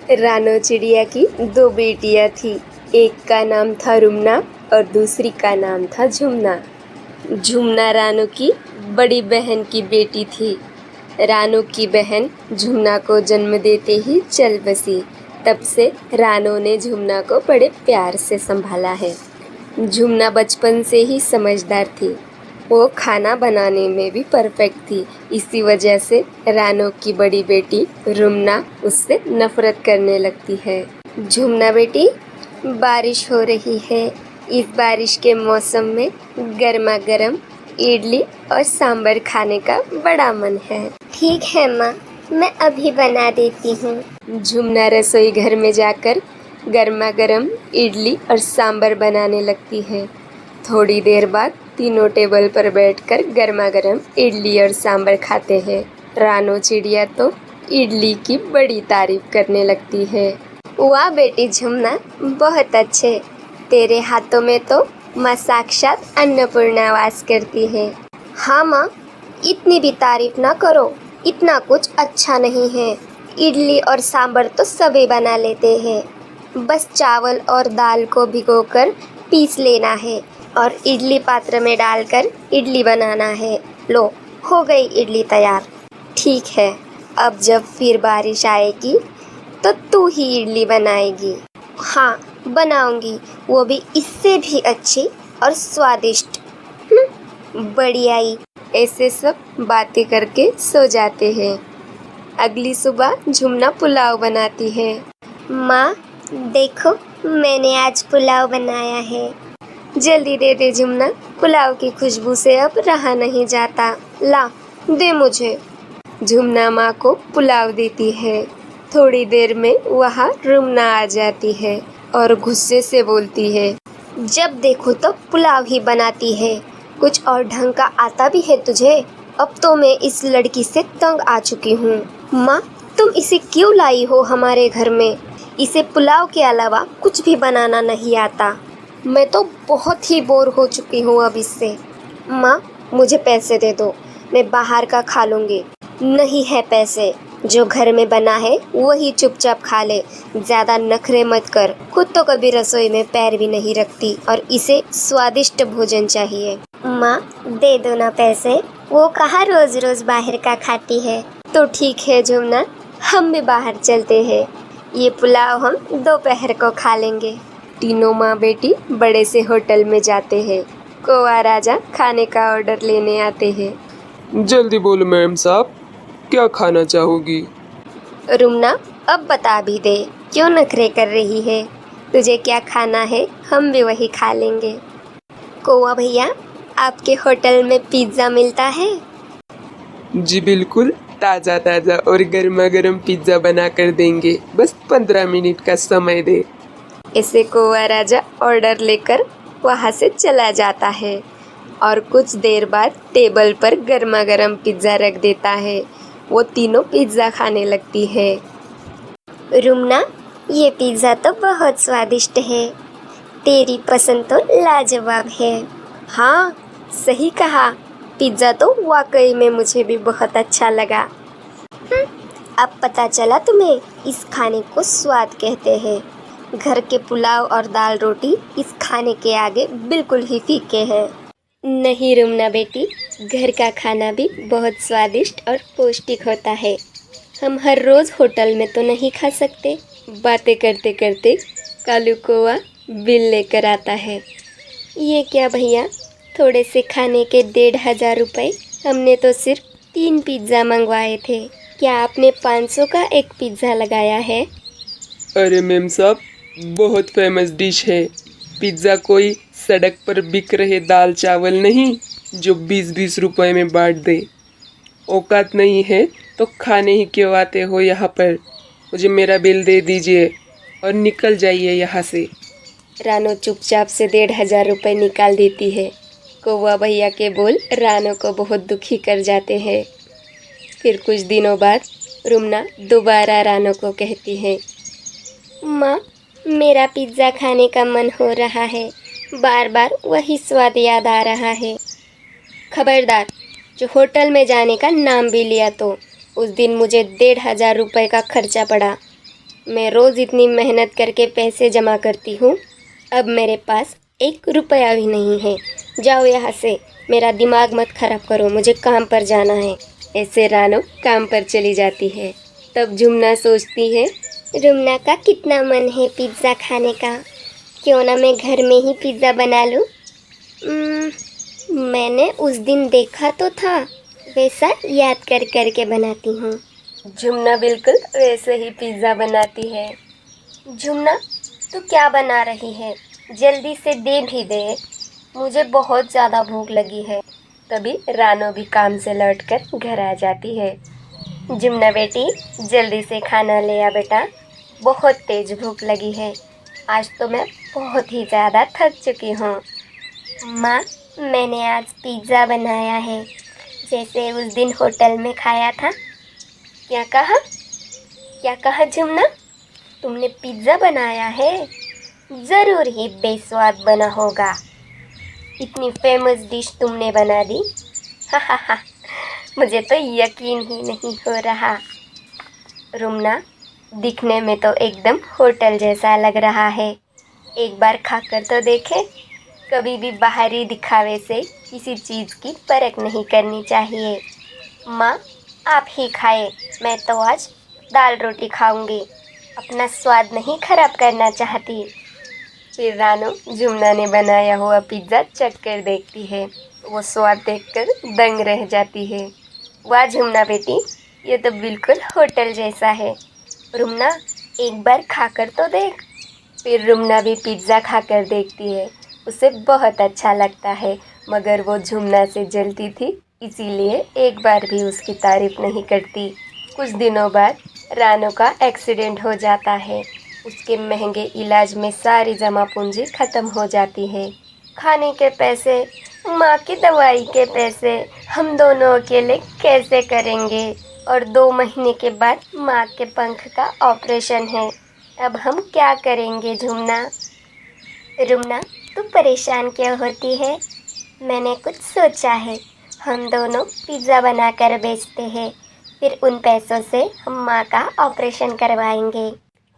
रानो चिड़िया की दो बेटियां थी। एक का नाम था रुमना और दूसरी का नाम था झुमना। झुमना रानो की बड़ी बहन की बेटी थी। रानो की बहन झुमना को जन्म देते ही चल बसी। तब से रानो ने झुमना को बड़े प्यार से संभाला है। झुमना बचपन से ही समझदार थी। वो खाना बनाने में भी परफेक्ट थी। इसी वजह से रानो की बड़ी बेटी रुमना उससे नफरत करने लगती है। झुमना बेटी, बारिश हो रही है। इस बारिश के मौसम में गर्मा गर्म इडली और सांभर खाने का बड़ा मन है। ठीक है माँ, मैं अभी बना देती हूँ। झुमना रसोई घर में जाकर गर्मा गर्म इडली और सांभर बनाने लगती है। थोड़ी देर बाद तीनों टेबल पर बैठकर गर्मा गर्म इडली और सांभर खाते हैं। रानो चिड़िया तो इडली की बड़ी तारीफ करने लगती है। वाह बेटी झुमना, बहुत अच्छे। तेरे हाथों में तो माँ साक्षात अन्नपूर्णा वास करती है। हाँ माँ, इतनी भी तारीफ ना करो, इतना कुछ अच्छा नहीं है। इडली और सांभर तो सभी बना लेते हैं। बस चावल और दाल को भिगोकर पीस लेना है और इडली पात्र में डालकर इडली बनाना है। लो, हो गई इडली तैयार। ठीक है, अब जब फिर बारिश आएगी तो तू ही इडली बनाएगी। हाँ, बनाऊंगी, वो भी इससे भी अच्छी और स्वादिष्ट। बढ़िया। ऐसे सब बातें करके सो जाते हैं। अगली सुबह झुमना पुलाव बनाती है। माँ देखो, मैंने आज पुलाव बनाया है। जल्दी दे दे झुमना, पुलाव की खुशबू से अब रहा नहीं जाता। ला, दे मुझे। झुमना माँ को पुलाव देती है। थोड़ी देर में वहाँ रुमना आ जाती है और गुस्से से बोलती है, जब देखो तो पुलाव ही बनाती है। कुछ और ढंग का आता भी है तुझे? अब तो मैं इस लड़की से तंग आ चुकी हूँ। माँ, तुम इसे क्यों लाई हो हमारे घर में? इसे पुलाव के अलावा कुछ भी बनाना नहीं आता। मैं तो बहुत ही बोर हो चुकी हूँ अब इससे। माँ, मुझे पैसे दे दो, मैं बाहर का खा लूँगी। नहीं है पैसे, जो घर में बना है वही चुपचाप खा ले। ज़्यादा नखरे मत कर। खुद तो कभी रसोई में पैर भी नहीं रखती और इसे स्वादिष्ट भोजन चाहिए। माँ, दे दो ना पैसे, वो कहाँ रोज रोज बाहर का खाती है। तो ठीक है झुमना, हम भी बाहर चलते हैं। ये पुलाव हम दोपहर को खा लेंगे। तीनों माँ बेटी बड़े से होटल में जाते हैं। कौवा राजा खाने का ऑर्डर लेने आते हैं। जल्दी बोलो मैम साहब, क्या खाना चाहोगी? रुमना, अब बता भी दे, क्यों नखरे कर रही है? तुझे क्या खाना है, हम भी वही खा लेंगे। कौवा भैया, आपके होटल में पिज्ज़ा मिलता है? जी बिल्कुल, ताज़ा ताज़ा और गर्मा गर्म पिज्ज़ा बना कर देंगे। बस 15 मिनट का समय दे। ऐसे कौवा राजा ऑर्डर लेकर वहाँ से चला जाता है और कुछ देर बाद टेबल पर गर्मा गर्म पिज्ज़ा रख देता है। वो तीनों पिज्ज़ा खाने लगती है। रुमना, ये पिज़्ज़ा तो बहुत स्वादिष्ट है। तेरी पसंद तो लाजवाब है। हाँ, सही कहा। पिज़्ज़ा तो वाकई में मुझे भी बहुत अच्छा लगा। अब पता चला तुम्हें, इस खाने को स्वाद कहते हैं। घर के पुलाव और दाल रोटी इस खाने के आगे बिल्कुल ही फीके हैं। नहीं रुमना बेटी, घर का खाना भी बहुत स्वादिष्ट और पौष्टिक होता है। हम हर रोज़ होटल में तो नहीं खा सकते। बातें करते करते कालू कौवा बिल लेकर आता है। ये क्या भैया, थोड़े से खाने के 1500 रुपये? हमने तो सिर्फ 3 पिज़्ज़ा मंगवाए थे। क्या आपने 500 का एक पिज़्ज़ा लगाया है? अरे मैम साहब, बहुत फेमस डिश है। पिज़्ज़ा कोई सड़क पर बिक रहे दाल चावल नहीं, जो 20-20 रुपए में बांट दे। औकात नहीं है तो खाने ही क्यों आते हो यहाँ पर? मुझे मेरा बिल दे दीजिए और निकल जाइए यहाँ से। रानो चुपचाप से 1500 रुपये निकाल देती है। कौवा भैया के बोल रानो को बहुत दुखी कर जाते हैं। फिर कुछ दिनों बाद रुमना दोबारा रानो को कहती है, माँ, मेरा पिज़्ज़ा खाने का मन हो रहा है। बार बार वही स्वाद याद आ रहा है। खबरदार, जो होटल में जाने का नाम भी लिया तो उस दिन मुझे 1500 रुपये का खर्चा पड़ा। मैं रोज़ इतनी मेहनत करके पैसे जमा करती हूँ, अब मेरे पास 1 रुपया भी नहीं है। जाओ यहाँ से, मेरा दिमाग मत खराब करो, मुझे काम पर जाना है। ऐसे रानो काम पर चली जाती है। तब झुमना सोचती है, रुमना का कितना मन है पिज़्ज़ा खाने का, क्यों ना मैं घर में ही पिज़्ज़ा बना लूँ। मैंने उस दिन देखा तो था, वैसा याद कर कर के बनाती हूँ। झुमना बिल्कुल वैसे ही पिज़्ज़ा बनाती है। झुमना, तू क्या बना रही है? जल्दी से दे भी दे, मुझे बहुत ज़्यादा भूख लगी है। तभी रानो भी काम से लौटकर घर आ जाती है। झुमना बेटी, जल्दी से खाना ले आ बेटा, बहुत तेज भूख लगी है। आज तो मैं बहुत ही ज़्यादा थक चुकी हूँ। माँ, मैंने आज पिज़्ज़ा बनाया है, जैसे उस दिन होटल में खाया था। क्या कहा? क्या कहा झुमना? तुमने पिज़्ज़ा बनाया है? ज़रूर ही बेस्वाद बना होगा। इतनी फेमस डिश तुमने बना दी। हा हा हा, मुझे तो यकीन ही नहीं हो रहा। रुमना, दिखने में तो एकदम होटल जैसा लग रहा है। एक बार खाकर तो देखे। कभी भी बाहरी दिखावे से किसी चीज़ की परख नहीं करनी चाहिए। माँ, आप ही खाए, मैं तो आज दाल रोटी खाऊंगी, अपना स्वाद नहीं खराब करना चाहती। फिर रानो झुमना ने बनाया हुआ पिज़्ज़ा चख कर देखती है। वो स्वाद देखकर दंग रह जाती है। वाह झुमना बेटी, ये तो बिल्कुल होटल जैसा है। रुमना, एक बार खाकर तो देख। फिर रुमना भी पिज़्ज़ा खाकर देखती है। उसे बहुत अच्छा लगता है, मगर वो झुमना से जलती थी, इसीलिए एक बार भी उसकी तारीफ नहीं करती। कुछ दिनों बाद रानो का एक्सीडेंट हो जाता है। उसके महंगे इलाज में सारी जमा पूंजी ख़त्म हो जाती है। खाने के पैसे, माँ की दवाई के पैसे हम दोनों अकेले कैसे करेंगे? और 2 महीने के बाद माँ के पंख का ऑपरेशन है। अब हम क्या करेंगे झुमना? रुमना, तू परेशान क्यों होती है? मैंने कुछ सोचा है। हम दोनों पिज़्ज़ा बनाकर बेचते हैं, फिर उन पैसों से हम माँ का ऑपरेशन करवाएंगे।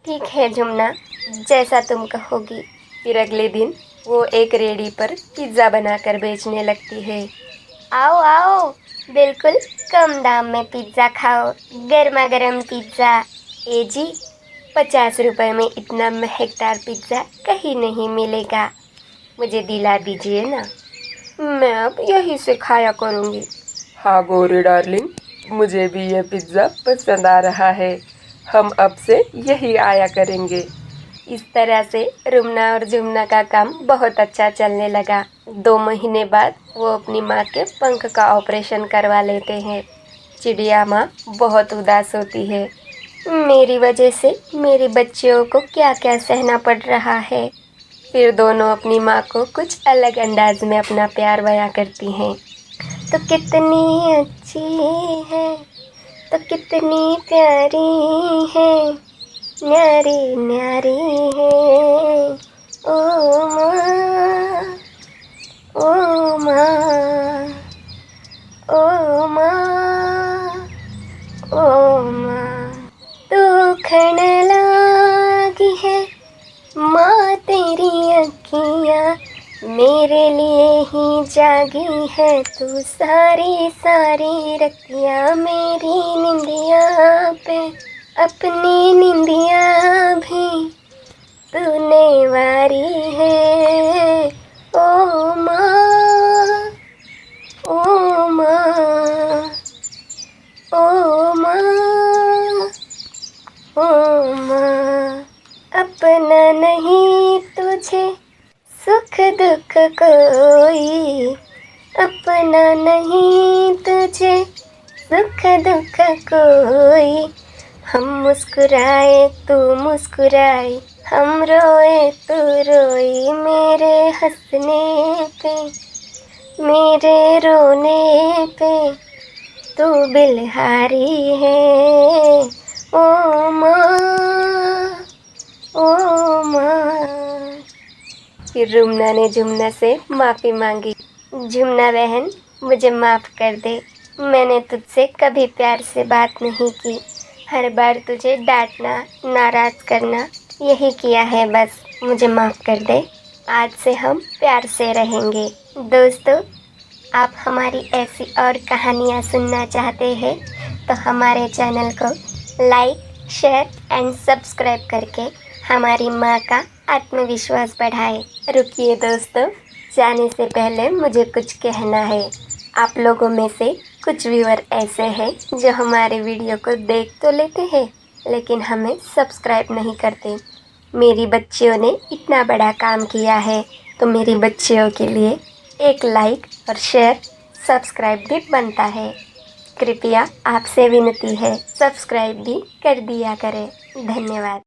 ठीक है झुमना, जैसा तुम कहोगी। फिर अगले दिन वो एक रेडी पर पिज़्ज़ा बनाकर बेचने लगती है। आओ आओ, बिल्कुल कम दाम में पिज़्ज़ा खाओ, गर्मा गर्म पिज़्ज़ा। ए जी, 50 रुपए में इतना महकदार पिज़्ज़ा कहीं नहीं मिलेगा। मुझे दिला दीजिए ना, मैं अब यहीं से खाया करूँगी। हाँ गौरी डार्लिंग, मुझे भी यह पिज़्ज़ा पसंद आ रहा है। हम अब से यही आया करेंगे। इस तरह से रुमना और झुमना का काम बहुत अच्छा चलने लगा। 2 महीने बाद वो अपनी माँ के पंख का ऑपरेशन करवा लेते हैं। चिड़िया माँ बहुत उदास होती है। मेरी वजह से मेरे बच्चों को क्या क्या सहना पड़ रहा है। फिर दोनों अपनी माँ को कुछ अलग अंदाज में अपना प्यार बयां करती हैं। तो कितनी अच्छी है, तो कितनी प्यारी है, न्यारी न्यारी है। ओ माँ, ओ माँ, ओ माँ, ओ माँ। दुखन लागी है माँ तेरी अखियाँ, मेरे लिए ही जागी है तू सारी सारी रतियाँ। मेरी निंदिया पे अपनी निंदिया भी तूने वारी है। ओ माँ, ओ माँ, ओ माँ, ओ माँ। अपना नहीं तुझे सुख दुख कोई, अपना नहीं तुझे सुख दुख कोई। हम मुस्कुराए तू मुस्कुराई, हम रोए तू रोई। मेरे हंसने पे मेरे रोने पे तू बिलहारी है। ओ माँ, ओ माँ। फिर रुमना ने झुमना से माफ़ी मांगी। झुमना बहन, मुझे माफ़ कर दे, मैंने तुझसे कभी प्यार से बात नहीं की। हर बार तुझे डांटना, नाराज करना यही किया है बस। मुझे माफ़ कर दे। आज से हम प्यार से रहेंगे। दोस्तों, आप हमारी ऐसी और कहानियाँ सुनना चाहते हैं तो हमारे चैनल को लाइक, शेयर एंड सब्सक्राइब करके हमारी माँ का आत्मविश्वास बढ़ाएं। रुकिए दोस्तों, जाने से पहले मुझे कुछ कहना है। आप लोगों में से कुछ व्यूअर ऐसे हैं जो हमारे वीडियो को देख तो लेते हैं लेकिन हमें सब्सक्राइब नहीं करते। मेरी बच्चियों ने इतना बड़ा काम किया है तो मेरी बच्चियों के लिए एक लाइक और शेयर, सब्सक्राइब भी बनता है। कृपया आपसे विनती है, सब्सक्राइब भी कर दिया करें। धन्यवाद।